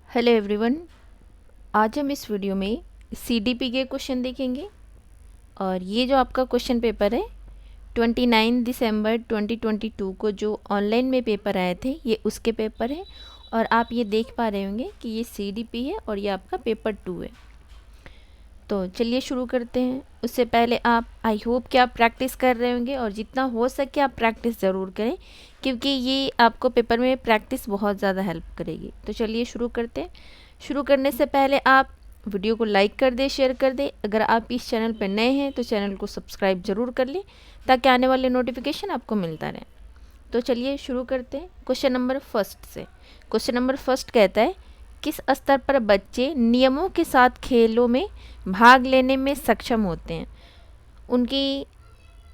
Hello everyone. आज हम इस वीडियो में सीडीपी के क्वेश्चन देखेंगे और ये जो आपका क्वेश्चन पेपर है 29 दिसंबर 2022 को जो ऑनलाइन में पेपर आए थे ये उसके पेपर है और आप ये देख पा रहे होंगे कि ये सीडीपी है और ये आपका पेपर 2 है। तो चलिए शुरू करते हैं। उससे पहले आप आई होप कि आप प्रैक्टिस कर रहे होंगे और जितना हो सके आप प्रैक्टिस ज़रूर करें क्योंकि ये आपको पेपर में प्रैक्टिस बहुत ज़्यादा हेल्प करेगी। तो चलिए शुरू करते हैं। शुरू करने से पहले आप वीडियो को लाइक कर दें, शेयर कर दें। अगर आप इस चैनल पर नए हैं तो चैनल को सब्सक्राइब ज़रूर कर लें ताकि आने वाले नोटिफिकेशन आपको मिलता रहे। तो चलिए शुरू करते हैं क्वेश्चन नंबर फर्स्ट से। क्वेश्चन नंबर फर्स्ट कहता है किस स्तर पर बच्चे नियमों के साथ खेलों में भाग लेने में सक्षम होते हैं। उनकी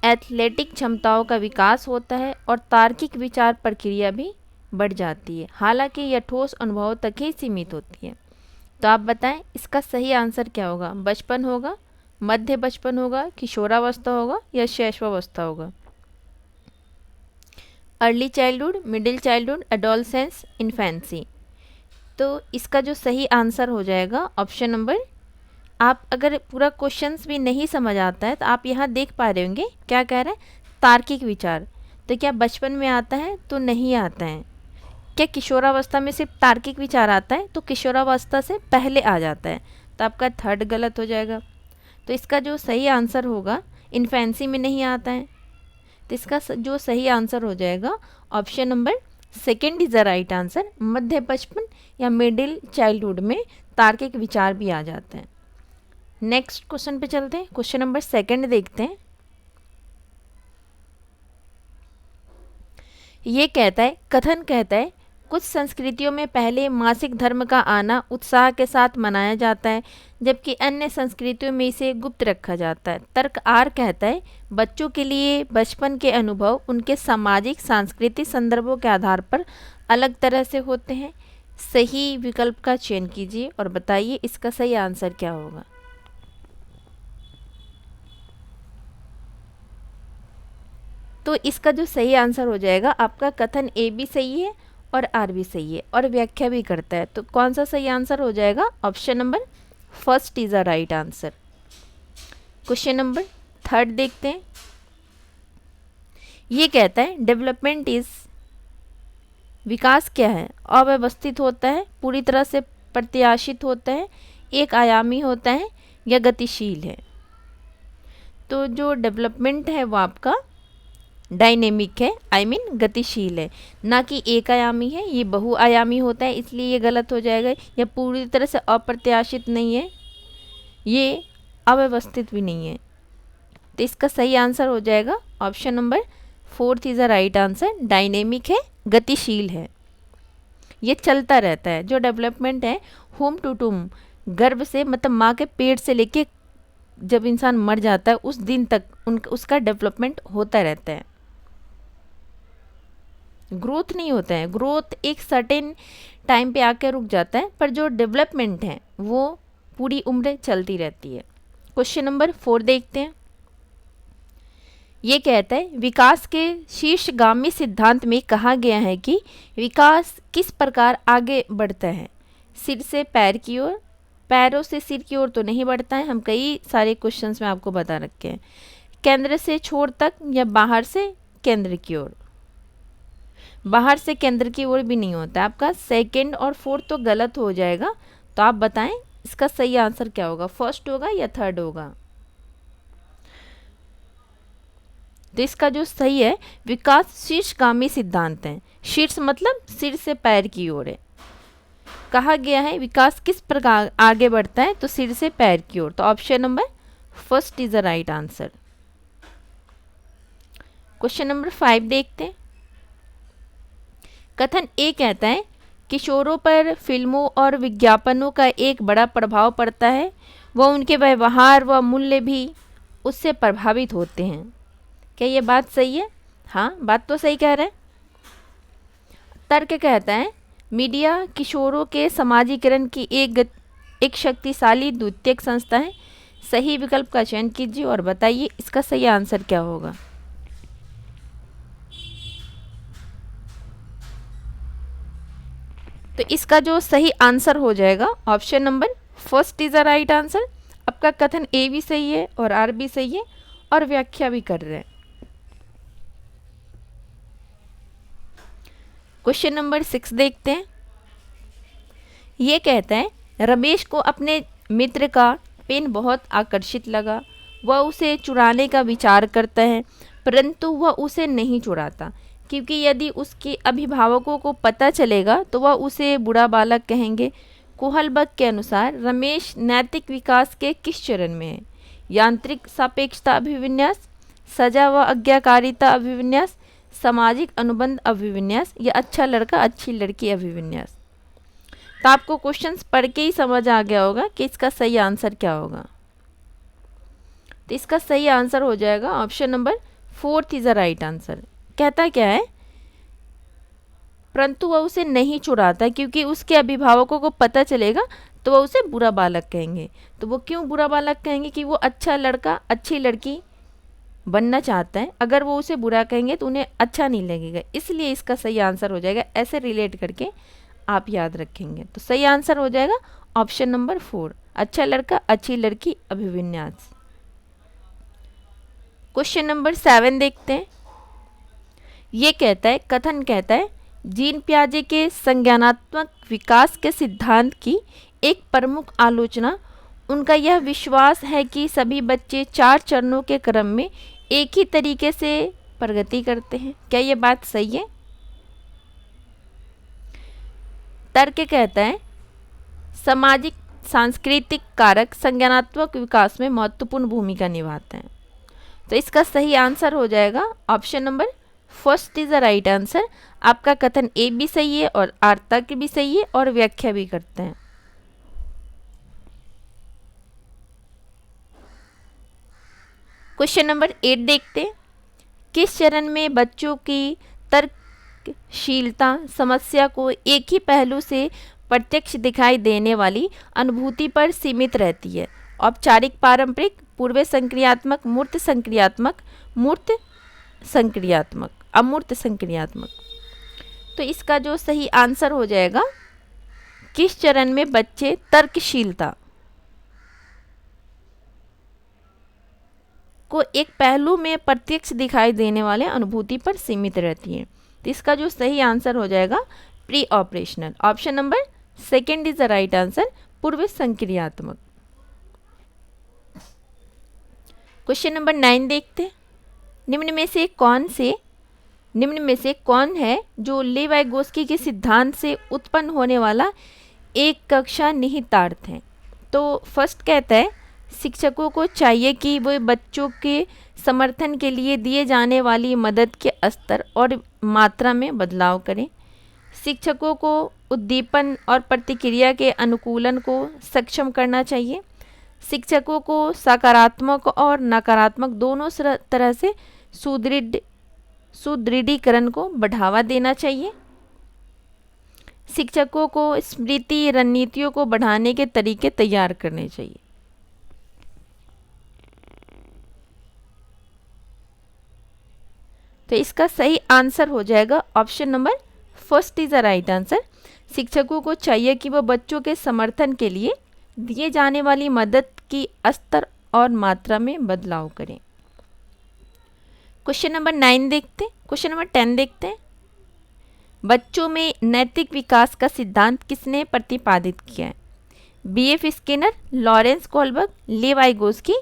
एथलेटिक क्षमताओं का विकास होता है और तार्किक विचार प्रक्रिया भी बढ़ जाती है, हालांकि यह ठोस अनुभव तक ही सीमित होती है। तो आप बताएं इसका सही आंसर क्या होगा। बचपन होगा, मध्य बचपन होगा, किशोरावस्था होगा या शैशवावस्था होगा। Early childhood, middle childhood, adolescence, infancy. तो इसका जो सही आंसर हो जाएगा ऑप्शन नंबर। आप अगर पूरा क्वेश्चंस भी नहीं समझ आता है तो आप यहाँ देख पा रहे होंगे क्या कह रहा है, तार्किक विचार। तो क्या बचपन में आता है? तो नहीं आता है। क्या किशोरावस्था में सिर्फ तार्किक विचार आता है? तो किशोरावस्था से पहले आ जाता है। तो आपका थर्ड गलत हो जाएगा। तो इसका जो सही आंसर होगा इन्फेंसी में नहीं आता है। तो इसका जो सही आंसर हो जाएगा option number second is the right answer. मध्य बचपन या मिडिल चाइल्डहुड में तार्किक विचार भी आ जाते हैं। नेक्स्ट क्वेश्चन पे चलते हैं। क्वेश्चन नंबर सेकंड देखते हैं। ये कहता है, कथन कहता है कुछ संस्कृतियों में पहले मासिक धर्म का आना उत्साह के साथ मनाया जाता है जबकि अन्य संस्कृतियों में इसे गुप्त रखा जाता है। तर्क आर कहता है बच्चों के लिए बचपन के अनुभव उनके सामाजिक सांस्कृतिक संदर्भों के आधार पर अलग तरह से होते हैं। सही विकल्प का चयन कीजिए और बताइए इसका सही आंसर क्या होगा। तो इसका जो सही आंसर हो जाएगा आपका कथन ए भी सही है और आर भी सही है और व्याख्या भी करता है। तो कौन सा सही आंसर हो जाएगा? Option number first is a right answer. Question number third देखते हैं। ये कहता है डेवलपमेंट इज, विकास क्या है? अव्यवस्थित होता है, पूरी तरह से प्रत्याशित होता है, एक आयामी होता है या गतिशील है। तो जो डेवलपमेंट है वो आपका डायनेमिक है, आई मीन गतिशील है, ना कि एक आयामी है। ये बहुआयामी होता है इसलिए ये गलत हो जाएगा। यह पूरी तरह से अप्रत्याशित नहीं है, ये अव्यवस्थित भी नहीं है। तो इसका सही आंसर हो जाएगा option number fourth is a right answer. Dynamic है, गतिशील है, ये चलता रहता है। जो डेवलपमेंट है होम टू टूम, गर्भ से मतलब माँ के पेट से लेके जब इंसान मर जाता है उस दिन तक उसका डेवलपमेंट होता रहता है, ग्रोथ नहीं होता है। ग्रोथ एक सर्टेन टाइम पे आके रुक जाता है, पर जो डेवलपमेंट है वो पूरी उम्र चलती रहती है। क्वेश्चन नंबर 4 देखते हैं। ये कहता है विकास के शीर्षगामी सिद्धांत में कहा गया है कि विकास किस प्रकार आगे बढ़ता है। सिर से पैर की ओर, पैरों से सिर की ओर तो नहीं बढ़ता है, हम कई सारे क्वेश्चंस में आपको बता रखे हैं। केंद्र से छोर तक या बाहर से केंद्र की ओर। बाहर से केंद्र की ओर भी नहीं होता। आपका सेकंड और फोर्थ तो गलत हो जाएगा। तो आप बताएं इसका सही आंसर क्या होगा, फर्स्ट होगा या थर्ड होगा। तो इसका जो सही है विकास शीर्षगामी सिद्धांत है। शीर्ष मतलब सिर से पैर की ओर है। कहा गया है विकास किस प्रकार आगे बढ़ता है, तो सिर से पैर की ओर। तो option number first is the right answer. Question number 5 देखते हैं। कथन ए कहता है किशोरों पर फिल्मों और विज्ञापनों का एक बड़ा प्रभाव पड़ता है, वह उनके व्यवहार व मूल्य भी उससे प्रभावित होते हैं। क्या ये बात सही है? हाँ, बात तो सही कह रहे हैं। तर्क कहता है मीडिया किशोरों के समाजीकरण की एक शक्तिशाली द्वितीयक संस्था है। सही विकल्प का चयन कीजिए और बताइए इसका सही आंसर क्या होगा। तो इसका जो सही आंसर हो जाएगा option number first is the right answer. आपका कथन ए भी सही है और आर भी सही है और व्याख्या भी कर रहे हैं। क्वेश्चन नंबर 6 देखते हैं। ये कहता है रमेश को अपने मित्र का पेन बहुत आकर्षित लगा। वह उसे चुराने का विचार करता है, परंतु वह उसे नहीं चुराता, क्योंकि यदि उसके अभिभावकों को पता चलेगा तो वह उसे बुरा बालक कहेंगे। कोहलबर्ग के अनुसार रमेश नैतिक विकास के किस चरण में है? यांत्रिक सापेक्षता अभिविन्यास, सजा व आज्ञाकारिता अभिविन्यास, सामाजिक अनुबंध अभिविन्यास या अच्छा लड़का अच्छी लड़की अभिविन्यास। तो आपको क्वेश्चंस पढ़ के ही समझ आ गया होगा कि इसका सही आंसर क्या होगा। तो इसका सही आंसर हो जाएगा option number 4 is the right answer. कहता क्या है, परंतु वह उसे नहीं चुराता, क्योंकि उसके अभिभावकों को पता चलेगा तो वह उसे बुरा बालक कहेंगे। तो वो क्यों बुरा बालक कहेंगे? कि वो अच्छा लड़का अच्छी लड़की बनना चाहता है, अगर वो उसे बुरा कहेंगे तो उन्हें अच्छा नहीं लगेगा, इसलिए इसका सही आंसर हो जाएगा। ऐसे रिलेट करके आप याद रखेंगे। तो सही आंसर हो जाएगा ऑप्शन नंबर 4, अच्छा लड़का अच्छी लड़की अभिविन्यास। क्वेश्चन नंबर 7 देखते हैं। ये कहता है, कथन कहता है जीन पियाजे के संज्ञानात्मक विकास के सिद्धांत की एक प्रमुख आलोचना उनका यह विश्वास है कि सभी बच्चे 4 चरणों के क्रम में एक ही तरीके से प्रगति करते हैं। क्या ये बात सही है? तर्क कहता है सामाजिक सांस्कृतिक कारक संज्ञानात्मक विकास में महत्वपूर्ण भूमिका निभाते हैं। तो इसका सही आंसर हो जाएगा option number first is the right answer. आपका कथन ए भी सही है और आर तर्क भी सही है और व्याख्या भी करते हैं। क्वेश्चन नंबर 8 देखते हैं। किस चरण में बच्चों की तर्कशीलता समस्या को एक ही पहलू से प्रत्यक्ष दिखाई देने वाली अनुभूति पर सीमित रहती है? औपचारिक पारंपरिक, पूर्व संक्रियात्मक, मूर्त संक्रियात्मक, मूर्त संक्रियात्मक, अमूर्त संक्रियात्मक। तो इसका जो सही आंसर हो जाएगा किस चरण में बच्चे तर्कशीलता को एक पहलू में प्रत्यक्ष दिखाई देने वाले अनुभूति पर सीमित रहती है। तो इसका जो सही आंसर हो जाएगा pre operational. Option number 2 is the right answer, पूर्व संक्रियात्मक। क्वेश्चन नंबर 9 देखते हैं। निम्न में से कौन है जो लेवाइगोस्की के सिद्धांत से उत्पन्न होने वाला एक कक्षा निहितार्थ है? तो फर्स्ट कहता है शिक्षकों को चाहिए कि वे बच्चों के समर्थन के लिए दिए जाने वाली मदद के स्तर और मात्रा में बदलाव करें। शिक्षकों को उद्दीपन और प्रतिक्रिया के अनुकूलन को सक्षम करना चाहिए। शिक्षकों को सकारात्मक और नकारात्मक दोनों तरह से सुदृढ़ीकरण को बढ़ावा देना चाहिए। शिक्षकों को स्मृति रणनीतियों को बढ़ाने के तरीके तैयार करने चाहिए। तो इसका सही आंसर हो जाएगा option number first is the right answer. शिक्षकों को चाहिए कि वह बच्चों के समर्थन के लिए दिए जाने वाली मदद की स्तर और मात्रा में बदलाव करें। क्वेश्चन नंबर 9 देखते हैं। क्वेश्चन नंबर 10 देखते हैं। बच्चों में नैतिक विकास का सिद्धांत किसने प्रतिपादित किया है? B.F. स्किनर, लॉरेंस कोहलबर्ग, लेवाइगोस्की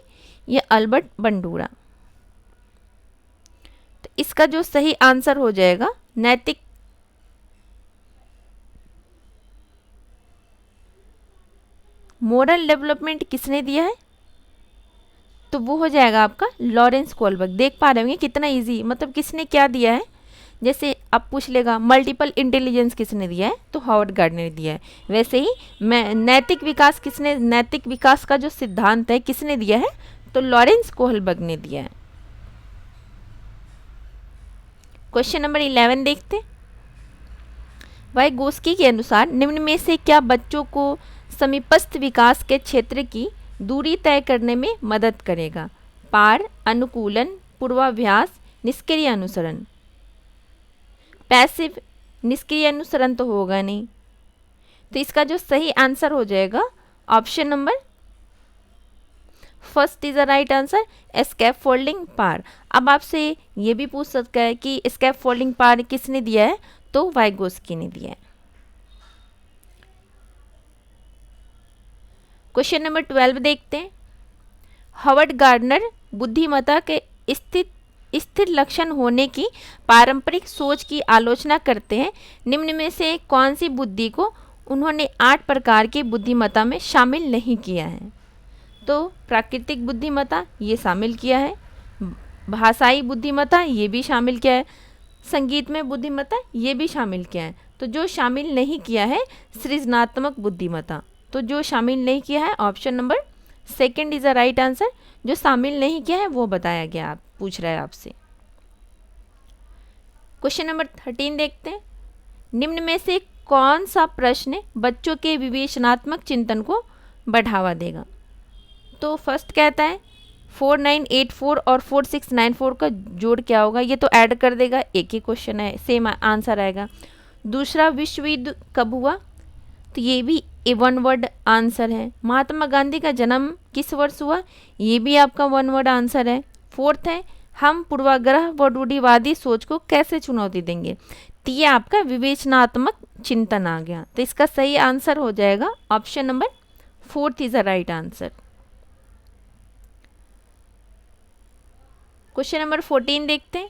या अल्बर्ट बंडूरा। तो इसका जो सही आंसर हो जाएगा नैतिक मोरल डेवलपमेंट किसने दिया है? तो वो हो जाएगा आपका लॉरेंस कोहलबर्ग। देख पा रहे होंगे कितना इजी, मतलब किसने क्या दिया है। जैसे आप पूछ लेगा मल्टीपल इंटेलिजेंस किसने दिया है, तो हावर्ड गार्डनर ने दिया है। वैसे ही मैं नैतिक विकास का जो सिद्धांत है किसने दिया है, तो लॉरेंस कोहलबर्ग ने दिया है। क्वेश्चन नंबर 11 देखते हैं। वाइगोस्की के अनुसार निम्न में से क्या बच्चों को समीपस्थ विकास के क्षेत्र की दूरी तय करने में मदद करेगा? पार, अनुकूलन, पूर्वाभ्यास, निष्क्रिय अनुसरण। पैसिव निष्क्रिय अनुसरण तो होगा नहीं, तो इसका जो सही आंसर हो जाएगा option number first is the right answer, scaffolding पार। अब आपसे ये भी पूछ सकता है कि स्कैप फोल्डिंग पार किसने दिया है, तो वाइगोस्की ने दिया है। क्वेश्चन नंबर 12 देखते हैं। हॉवर्ड गार्डनर बुद्धिमत्ता के स्थिर लक्षण होने की पारंपरिक सोच की आलोचना करते हैं। निम्न में से कौन सी बुद्धि को उन्होंने 8 प्रकार की बुद्धिमत्ता में शामिल नहीं किया है? तो प्राकृतिक बुद्धिमत्ता ये शामिल किया है, भाषाई बुद्धिमत्ता ये भी शामिल किया है, संगीत में बुद्धिमत्ता ये भी शामिल किया है। तो जो शामिल नहीं किया है सृजनात्मक बुद्धिमत्ता, तो जो शामिल नहीं किया है option number second is the right answer. जो शामिल नहीं किया है वो बताया गया, आप पूछ रहा है आपसे। क्वेश्चन नंबर 13 देखते हैं। निम्न में से कौन सा प्रश्न बच्चों के विवेचनात्मक चिंतन को बढ़ावा देगा? तो फर्स्ट कहता है 4984 और 4694 का जोड़ क्या होगा? ये तो ऐड कर देगा, एक ही क्वेश्चन है, सेम आंसर आएगा। दूसरा विश्व युद्ध कब हुआ? तो ये भी ए वन वर्ड आंसर है। महात्मा गांधी का जन्म किस वर्ष हुआ? ये भी आपका वन वर्ड आंसर है। फोर्थ है हम पूर्वाग्रह व रूढ़िवादी सोच को कैसे चुनौती देंगे? तो ये आपका विवेचनात्मक चिंतन आ गया। तो इसका सही आंसर हो जाएगा option number fourth is the right answer. Question number 14 देखते हैं।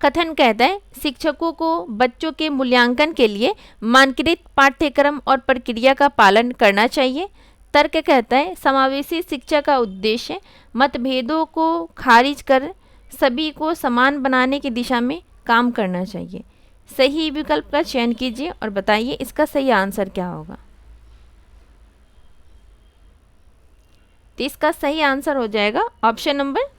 कथन कहता है शिक्षकों को बच्चों के मूल्यांकन के लिए मानकीकृत पाठ्यक्रम और प्रक्रिया का पालन करना चाहिए। तर्क कहता है समावेशी शिक्षा का उद्देश्य मतभेदों को खारिज कर सभी को समान बनाने की दिशा में काम करना चाहिए। सही विकल्प का चयन कीजिए और बताइए इसका सही आंसर क्या होगा। तो इसका सही आंसर हो जाएगा ऑप्शन नंबर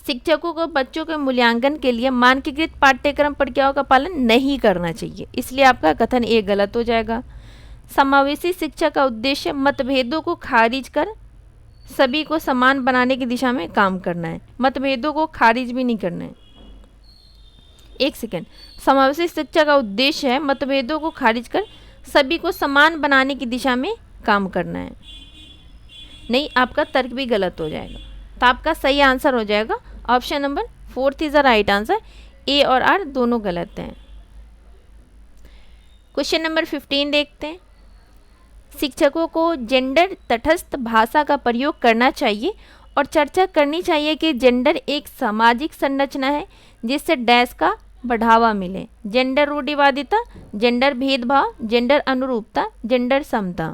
शिक्षकों को बच्चों के मूल्यांकन के लिए मानकीकृत पाठ्यक्रम प्रक्रियाओं का पालन नहीं करना चाहिए, इसलिए आपका कथन ए गलत हो जाएगा। समावेशी शिक्षा का उद्देश्य मतभेदों को खारिज कर सभी को समान बनाने की दिशा में काम करना है। मतभेदों को खारिज भी नहीं करना है। एक सेकेंड, समावेशी शिक्षा का उद्देश्य है मतभेदों को खारिज कर सभी को समान बनाने की दिशा में काम करना है। नहीं, आपका तर्क भी गलत हो जाएगा। तो आपका सही आंसर हो जाएगा option number fourth is the right answer. A और आर दोनों गलत हैं। क्वेश्चन नंबर 15 देखते हैं। शिक्षकों को जेंडर तटस्थ भाषा का प्रयोग करना चाहिए और चर्चा करनी चाहिए कि जेंडर एक सामाजिक संरचना है जिससे डैश का बढ़ावा मिले। जेंडर रूढ़िवादिता, जेंडर भेदभाव, जेंडर अनुरूपता, जेंडर समता।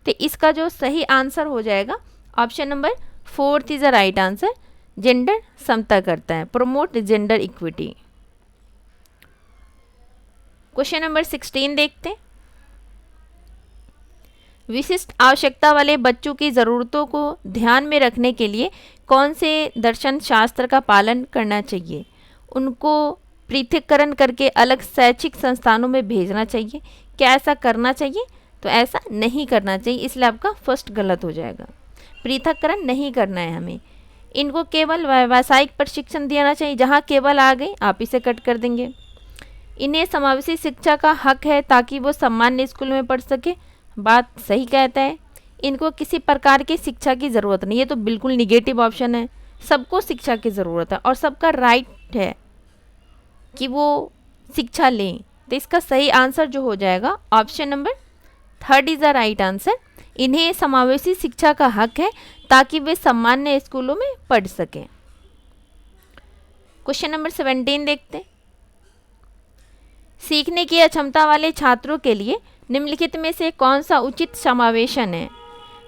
तो इसका जो सही आंसर हो जाएगा option number fourth is the right answer. Gender समता करता है, promote gender equity. Question number 16 देखते हैं। विशिष्ट आवश्यकता वाले बच्चों की ज़रूरतों को ध्यान में रखने के लिए कौन से दर्शन शास्त्र का पालन करना चाहिए? उनको पृथक्करण करके अलग शैक्षिक संस्थानों में भेजना चाहिए। क्या ऐसा करना चाहिए? तो ऐसा नहीं करना चाहिए, इसलिए आपका फर्स्ट गलत हो जाएगा। पृथक्करण नहीं करना है हमें। इनको केवल व्यावसायिक प्रशिक्षण देना चाहिए। जहाँ केवल आ गए आप इसे कट कर देंगे। इन्हें समावेशी शिक्षा का हक है ताकि वो सामान्य स्कूल में पढ़ सके। बात सही कहता है। इनको किसी प्रकार की शिक्षा की ज़रूरत नहीं, ये तो बिल्कुल निगेटिव ऑप्शन है। सबको शिक्षा की ज़रूरत है और सबका राइट है कि वो शिक्षा लें। तो इसका सही आंसर जो हो जाएगा option number third is the right answer. इन्हें समावेशी शिक्षा का हक है ताकि वे सामान्य स्कूलों में पढ़ सकें। क्वेश्चन नंबर 17 देखते हैं। सीखने की अक्षमता वाले छात्रों के लिए निम्नलिखित में से कौन सा उचित समावेशन है?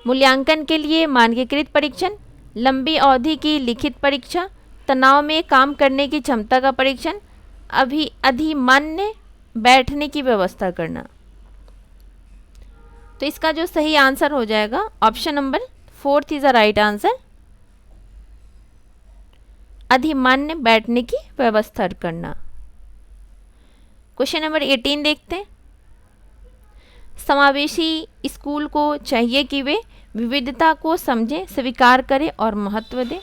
मूल्यांकन के लिए मानकीकृत परीक्षण, लंबी अवधि की लिखित परीक्षा, तनाव में काम करने की क्षमता का परीक्षण, अधिमान्य बैठने की व्यवस्था करना। तो इसका जो सही आंसर हो जाएगा option number fourth is the right answer. अधिमान्य बैठने की व्यवस्था करना। क्वेश्चन नंबर 18 देखते हैं। समावेशी स्कूल को चाहिए कि वे विविधता को समझें, स्वीकार करें और महत्व दें।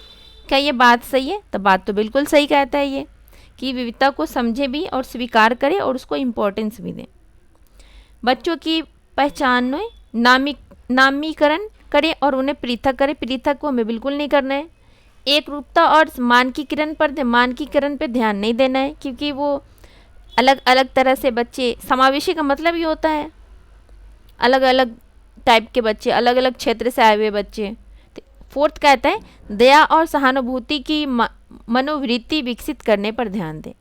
क्या ये बात सही है? तो बात तो बिल्कुल सही कहता है ये। कि विविधता को समझे भी और स्वीकार करें और उसको इम्पोर्टेंस भी दें। बच्चों की पहचान नामीकरण करें और उन्हें पृथक करें, पृथक को हमें बिल्कुल नहीं करना है। एक रूपता और मानकीकरण पे ध्यान नहीं देना है, क्योंकि वो अलग अलग तरह से बच्चे, समावेशी का मतलब ये होता है अलग अलग टाइप के बच्चे, अलग अलग क्षेत्र से आए हुए बच्चे। फोर्थ कहता है दया और सहानुभूति की मनोवृत्ति विकसित करने पर ध्यान दें।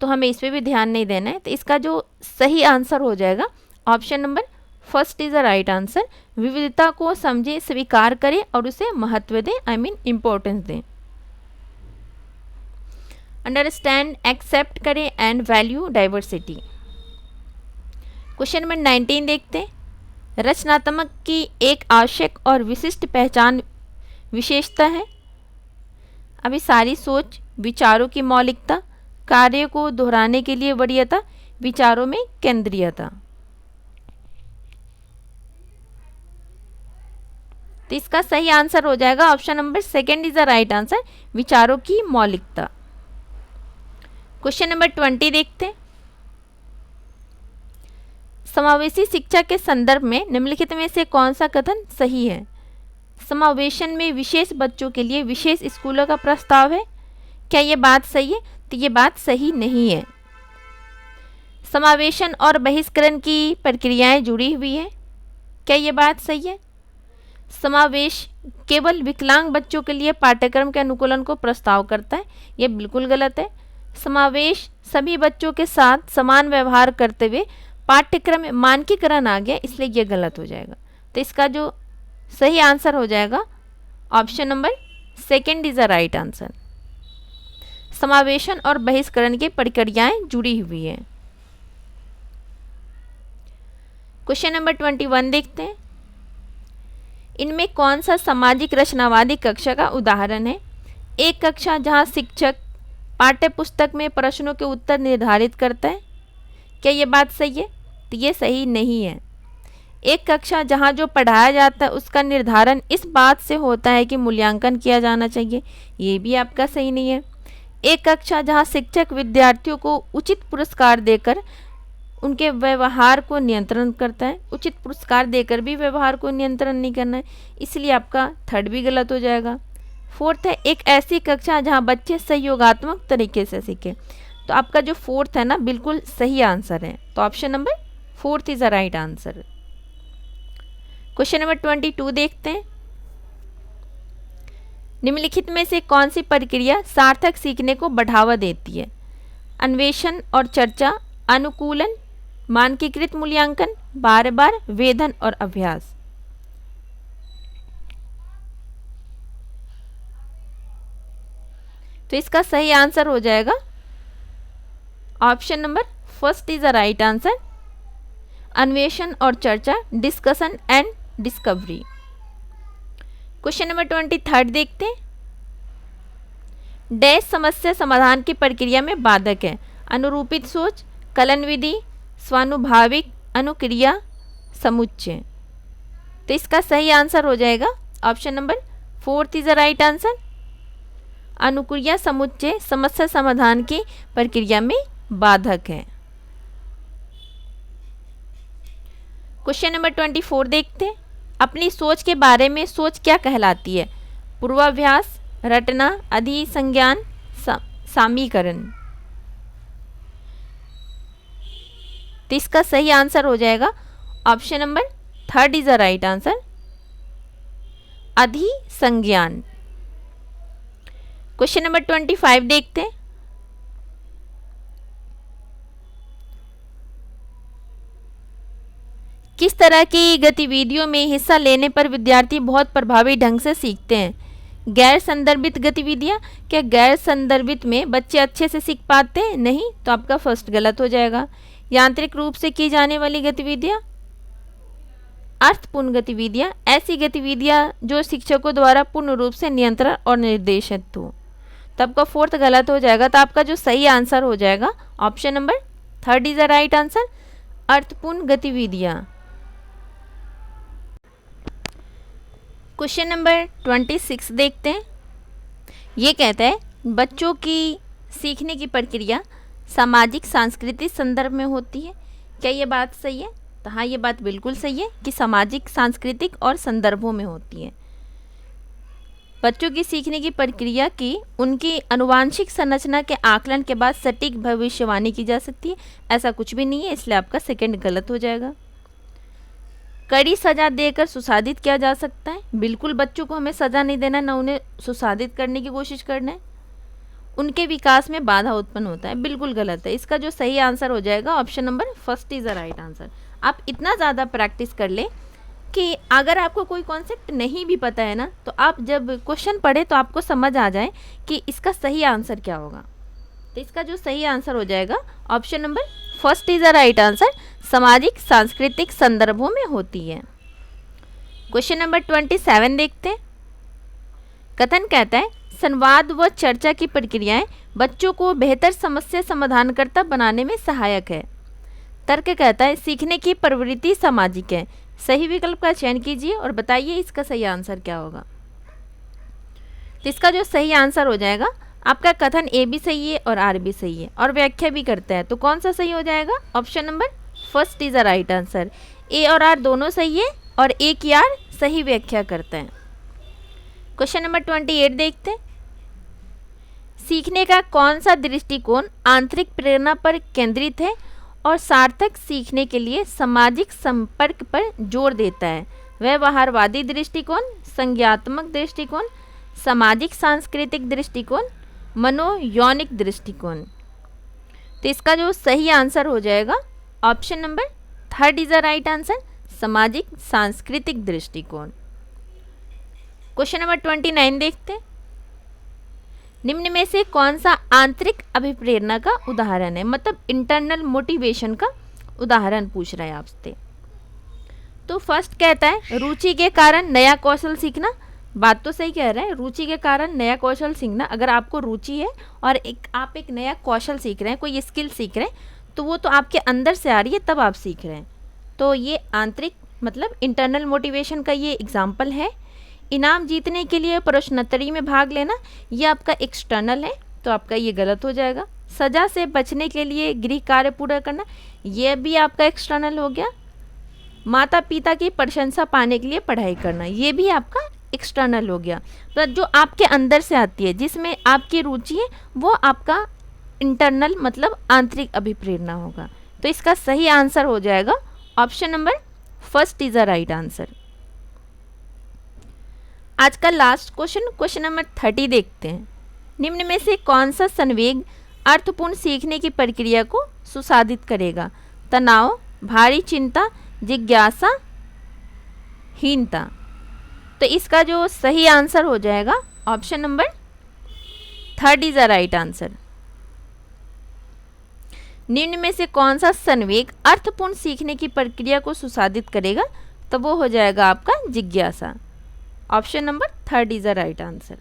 तो हमें इस पर भी ध्यान नहीं देना है। तो इसका जो सही आंसर हो जाएगा option number first is the right answer. विविधता को समझे, स्वीकार करें और उसे महत्व दें, आई मीन इम्पोर्टेंस दें। अंडरस्टैंड, एक्सेप्ट करें and value diversity. Question number 19 देखते हैं। रचनात्मक की एक आवश्यक और विशिष्ट पहचान विशेषता है। अभी सारी सोच, विचारों की मौलिकता, कार्य को दोहराने के लिए वरीयता, विचारों में केंद्रीयता। तो इसका सही आंसर हो जाएगा option number second is the right answer, विचारों की मौलिकता। क्वेश्चन नंबर 20 देखते हैं। समावेशी शिक्षा के संदर्भ में निम्नलिखित में से कौन सा कथन सही है? समावेशन में विशेष बच्चों के लिए विशेष स्कूलों का प्रस्ताव है। क्या ये बात सही है? तो ये बात सही नहीं है। समावेशन और बहिष्करण की प्रक्रियाएं जुड़ी हुई हैं। क्या ये बात सही है? समावेश केवल विकलांग बच्चों के लिए पाठ्यक्रम के अनुकूलन को प्रस्ताव करता है। ये बिल्कुल गलत है। समावेश सभी बच्चों के साथ समान व्यवहार करते हुए पाठ्यक्रम में मानकीकरण आ गया, इसलिए ये गलत हो जाएगा। तो इसका जो सही आंसर हो जाएगा option number second is the right answer. समावेशन और बहिष्करण की प्रक्रियाएं जुड़ी हुई हैं। क्वेश्चन नंबर 21 देखते हैं। इनमें कौन सा सामाजिक रचनावादी कक्षा का उदाहरण है? एक कक्षा जहां शिक्षक पाठ्य पुस्तक में प्रश्नों के उत्तर निर्धारित करता है। क्या ये बात सही है? तो ये सही नहीं है। एक कक्षा जहां जो पढ़ाया जाता है उसका निर्धारण इस बात से होता है कि मूल्यांकन किया जाना चाहिए, ये भी आपका सही नहीं है। एक कक्षा जहां शिक्षक विद्यार्थियों को उचित पुरस्कार देकर उनके व्यवहार को नियंत्रण करता है, उचित पुरस्कार देकर भी व्यवहार को नियंत्रण नहीं करना है, इसलिए आपका थर्ड भी गलत हो जाएगा। फोर्थ है एक ऐसी कक्षा जहां बच्चे सहयोगात्मक तरीके से सीखें। तो आपका जो फोर्थ है ना, बिल्कुल सही आंसर है। तो option number fourth is the right answer. Question number 22 देखते हैं। निम्नलिखित में से कौन सी प्रक्रिया सार्थक सीखने को बढ़ावा देती है? अन्वेषण और चर्चा, अनुकूलन, मानकीकृत मूल्यांकन, बार बार वेधन और अभ्यास। तो इसका सही आंसर हो जाएगा option number first is the right answer, अन्वेषण और चर्चा, discussion and discovery. Question number 23 देखते हैं। डैश समस्या समाधान की प्रक्रिया में बाधक है? अनुरूपित सोच, कलन विधि, स्वानुभाविक अनुक्रिया, समुच्चय। तो इसका सही आंसर हो जाएगा option number fourth is the right answer, अनुक्रिया समुच्चय समस्या समाधान की प्रक्रिया में बाधक है। क्वेश्चन नंबर 24 देखते हैं। अपनी सोच के बारे में सोच क्या कहलाती है? पूर्वाभ्यास, रटना, अधिसंज्ञान, सामीकरण। तो इसका सही आंसर हो जाएगा option number third is the right answer, अधिसंज्ञान। क्वेश्चन नंबर 25 देखते हैं। किस तरह की गतिविधियों में हिस्सा लेने पर विद्यार्थी बहुत प्रभावी ढंग से सीखते हैं? गैर संदर्भित गतिविधियां। क्या गैर संदर्भित में बच्चे अच्छे से सीख पाते हैं? नहीं, तो आपका फर्स्ट गलत हो जाएगा। यांत्रिक रूप से की जाने वाली गतिविधियां, अर्थपूर्ण गतिविधियां, ऐसी गतिविधियां जो शिक्षकों द्वारा पूर्ण रूप से नियंत्रण और निर्देशित हो। तो आपका फोर्थ गलत हो जाएगा। तो आपका जो सही आंसर हो जाएगा option number third is the right answer, अर्थपूर्ण गतिविधियां। क्वेश्चन नंबर 26 देखते हैं। ये कहता है बच्चों की सीखने की प्रक्रिया सामाजिक सांस्कृतिक संदर्भ में होती है। क्या ये बात सही है? तो हाँ, ये बात बिल्कुल सही है कि सामाजिक सांस्कृतिक और संदर्भों में होती है। बच्चों की सीखने की प्रक्रिया की उनकी आनुवांशिक संरचना के आकलन के बाद सटीक भविष्यवाणी की जा सकती है। ऐसा कुछ भी नहीं है, इसलिए आपका सेकंड गलत हो जाएगा। कड़ी सजा देकर सुसादित किया जा सकता है। बिल्कुल बच्चों को हमें सजा नहीं देना, ना उन्हें सुसादित करने की कोशिश करना है। उनके विकास में बाधा उत्पन्न होता है, बिल्कुल गलत है। इसका जो सही आंसर हो जाएगा option number first is the right answer. आप इतना ज़्यादा प्रैक्टिस कर ले कि अगर आपको कोई कॉन्सेप्ट नहीं भी पता है ना, तो आप जब क्वेश्चन पढ़े तो आपको समझ आ जाए कि इसका सही आंसर क्या होगा। तो इसका जो सही आंसर हो जाएगा option number first is the right answer, सामाजिक सांस्कृतिक संदर्भों में होती है। क्वेश्चन नंबर 27 देखते हैं। कथन कहता है संवाद व चर्चा की प्रक्रियाएं बच्चों को बेहतर समस्या समाधानकर्ता बनाने में सहायक है। तर्क कहता है सीखने की प्रवृत्ति सामाजिक है। सही विकल्प का चयन कीजिए और बताइए इसका सही आंसर क्या होगा। तो इसका जो सही आंसर हो जाएगा, आपका कथन ए भी सही है और आर भी सही है और व्याख्या भी करता है। तो कौन सा सही हो जाएगा? Option number first is the right answer. A और आर दोनों सही है और ए की आर सही व्याख्या करते हैं। क्वेश्चन नंबर 28 देखते हैं। सीखने का कौन सा दृष्टिकोण आंतरिक प्रेरणा पर केंद्रित है और सार्थक सीखने के लिए सामाजिक संपर्क पर जोर देता है? व्यवहारवादी दृष्टिकोण, संज्ञात्मक दृष्टिकोण, सामाजिक सांस्कृतिक दृष्टिकोण, मनोयौनिक दृष्टिकोण। तो इसका जो सही आंसर हो जाएगा option number third is the right answer, सामाजिक सांस्कृतिक दृष्टिकोण। क्वेश्चन नंबर 29 देखते हैं। निम्न में से कौन सा आंतरिक अभिप्रेरणा का उदाहरण है? मतलब इंटरनल मोटिवेशन का उदाहरण पूछ रहा है आपसे। तो फर्स्ट कहता है रुचि के कारण नया कौशल सीखना। बात तो सही कह रहा है, रुचि के कारण नया कौशल सीखना। अगर आपको रुचि है और आप एक नया कौशल सीख रहे हैं, कोई स्किल सीख रहे हैं, तो वो तो आपके अंदर से आ रही है, तब आप सीख रहे हैं। तो ये आंतरिक मतलब इंटरनल मोटिवेशन का ये एग्जाम्पल है। इनाम जीतने के लिए प्रश्नोत्तरी में भाग लेना, ये आपका एक्सटर्नल है, तो आपका ये गलत हो जाएगा। सजा से बचने के लिए गृह कार्य पूरा करना, ये भी आपका एक्सटर्नल हो गया। माता पिता की प्रशंसा पाने के लिए पढ़ाई करना, ये भी आपका एक्सटर्नल हो गया। तो जो आपके अंदर से आती है, जिसमें आपकी रुचि है, वो आपका इंटरनल मतलब आंतरिक अभिप्रेरणा होगा। तो इसका सही आंसर हो जाएगा option number first is the right answer. आज का लास्ट क्वेश्चन नंबर 30 देखते हैं। निम्न में से कौन सा संवेग अर्थपूर्ण सीखने की प्रक्रिया को सुसादित करेगा? तनाव, भारी चिंता, जिज्ञासा, हीनता। तो इसका जो सही आंसर हो जाएगा option number third is the right answer. निम्न में से कौन सा संवेग अर्थपूर्ण सीखने की प्रक्रिया को सुसादित करेगा? तो वो हो जाएगा आपका जिज्ञासा। Option number third is the right answer.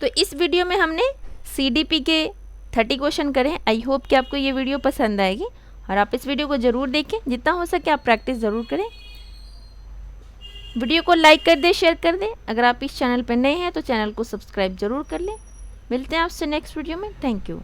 तो इस वीडियो में हमने CDP के 30 क्वेश्चन करे हैं। आई होप कि आपको ये वीडियो पसंद आएगी और आप इस वीडियो को ज़रूर देखें। जितना हो सके आप प्रैक्टिस ज़रूर करें। वीडियो को लाइक कर दें, शेयर कर दें। अगर आप इस चैनल पर नए हैं तो चैनल को सब्सक्राइब ज़रूर कर लें। मिलते हैं आपसे नेक्स्ट वीडियो में। Thank you.